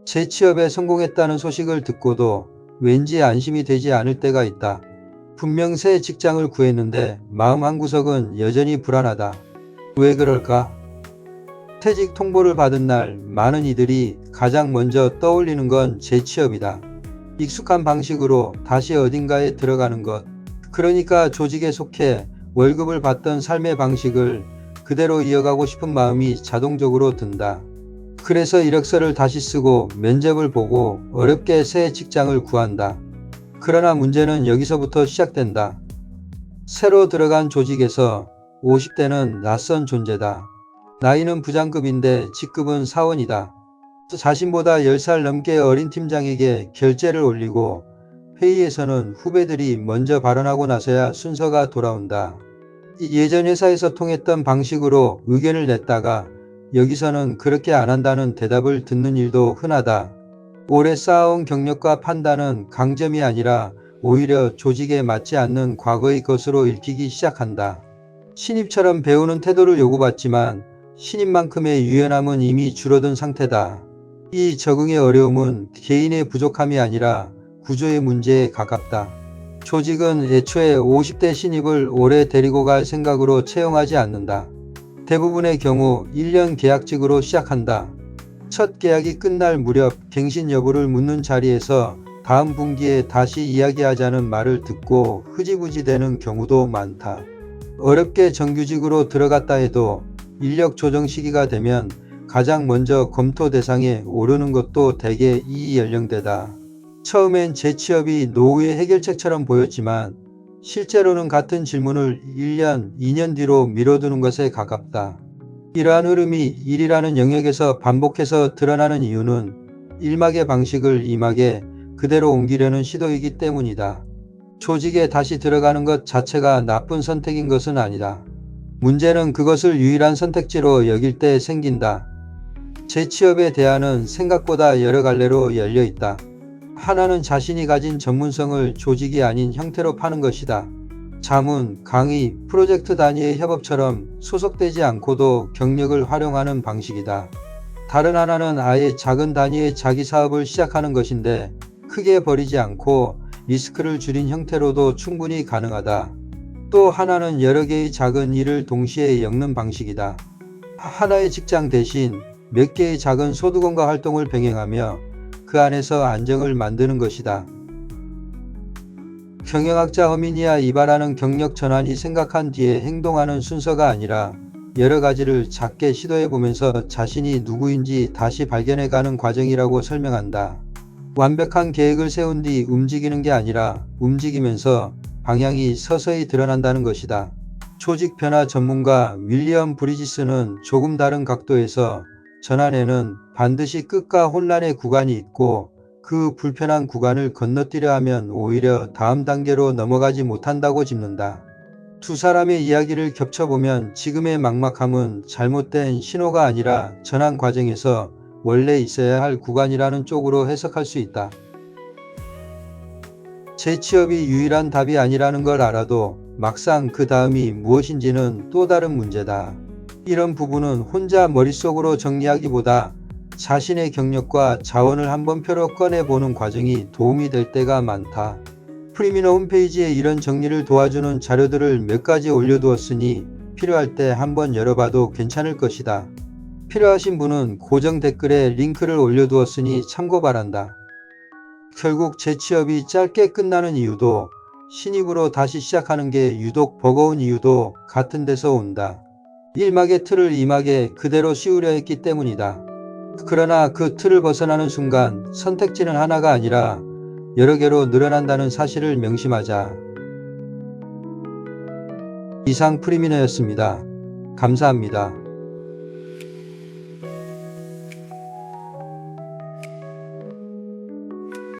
재취업에 성공했다는 소식을 듣고도 왠지 안심이 되지 않을 때가 있다. 분명 새 직장을 구했는데 마음 한구석은 여전히 불안하다. 왜 그럴까? 퇴직 통보를 받은 날 많은 이들이 가장 먼저 떠올리는 건 재취업이다. 익숙한 방식으로 다시 어딘가에 들어가는 것. 그러니까 조직에 속해 월급을 받던 삶의 방식을 그대로 이어가고 싶은 마음이 자동적으로 든다. 그래서 이력서를 다시 쓰고 면접을 보고 어렵게 새 직장을 구한다. 그러나 문제는 여기서부터 시작된다. 새로 들어간 조직에서 50대는 낯선 존재다. 나이는 부장급인데 직급은 사원이다. 자신보다 10살 넘게 어린 팀장에게 결제를 올리고 회의에서는 후배들이 먼저 발언하고 나서야 순서가 돌아온다. 예전 회사에서 통했던 방식으로 의견을 냈다가 여기서는 그렇게 안 한다는 대답을 듣는 일도 흔하다. 오래 쌓아온 경력과 판단은 강점이 아니라 오히려 조직에 맞지 않는 과거의 것으로 읽히기 시작한다. 신입처럼 배우는 태도를 요구받지만 신입만큼의 유연함은 이미 줄어든 상태다. 이 적응의 어려움은 개인의 부족함이 아니라 구조의 문제에 가깝다. 조직은 애초에 50대 신입을 오래 데리고 갈 생각으로 채용하지 않는다. 대부분의 경우 1년 계약직으로 시작한다. 첫 계약이 끝날 무렵 갱신 여부를 묻는 자리에서 다음 분기에 다시 이야기하자는 말을 듣고 흐지부지 되는 경우도 많다. 어렵게 정규직으로 들어갔다 해도 인력 조정 시기가 되면 가장 먼저 검토 대상에 오르는 것도 대개 이 연령대다. 처음엔 재취업이 노후의 해결책처럼 보였지만 실제로는 같은 질문을 1년, 2년 뒤로 미뤄두는 것에 가깝다. 이러한 흐름이 일이라는 영역에서 반복해서 드러나는 이유는 1막의 방식을 2막에 그대로 옮기려는 시도이기 때문이다. 조직에 다시 들어가는 것 자체가 나쁜 선택인 것은 아니다. 문제는 그것을 유일한 선택지로 여길 때 생긴다. 재취업의 대안은 생각보다 여러 갈래로 열려 있다. 하나는 자신이 가진 전문성을 조직이 아닌 형태로 파는 것이다. 자문, 강의, 프로젝트 단위의 협업처럼 소속되지 않고도 경력을 활용하는 방식이다. 다른 하나는 아예 작은 단위의 자기 사업을 시작하는 것인데 크게 버리지 않고 리스크를 줄인 형태로도 충분히 가능하다. 또 하나는 여러 개의 작은 일을 동시에 엮는 방식이다. 하나의 직장 대신 몇 개의 작은 소득원가 활동을 병행하며 그 안에서 안정을 만드는 것이다. 경영학자 허미니아 이바라는 경력 전환이 생각한 뒤에 행동하는 순서가 아니라 여러 가지를 작게 시도해보면서 자신이 누구인지 다시 발견해가는 과정이라고 설명한다. 완벽한 계획을 세운 뒤 움직이는 게 아니라 움직이면서 방향이 서서히 드러난다는 것이다. 조직 변화 전문가 윌리엄 브리지스는 조금 다른 각도에서 전환에는 반드시 끝과 혼란의 구간이 있고 그 불편한 구간을 건너뛰려 하면 오히려 다음 단계로 넘어가지 못한다고 짚는다. 두 사람의 이야기를 겹쳐보면 지금의 막막함은 잘못된 신호가 아니라 전환 과정에서 원래 있어야 할 구간이라는 쪽으로 해석할 수 있다. 재취업이 유일한 답이 아니라는 걸 알아도 막상 그 다음이 무엇인지는 또 다른 문제다. 이런 부분은 혼자 머릿속으로 정리하기보다 자신의 경력과 자원을 한번 표로 꺼내보는 과정이 도움이 될 때가 많다. 프리미너 홈페이지에 이런 정리를 도와주는 자료들을 몇 가지 올려두었으니 필요할 때 한번 열어봐도 괜찮을 것이다. 필요하신 분은 고정 댓글에 링크를 올려두었으니 참고 바란다. 결국 재취업이 짧게 끝나는 이유도 신입으로 다시 시작하는 게 유독 버거운 이유도 같은 데서 온다. 1막의 틀을 2막에 그대로 씌우려 했기 때문이다. 그러나 그 틀을 벗어나는 순간 선택지는 하나가 아니라 여러 개로 늘어난다는 사실을 명심하자. 이상 프리미너였습니다. 감사합니다.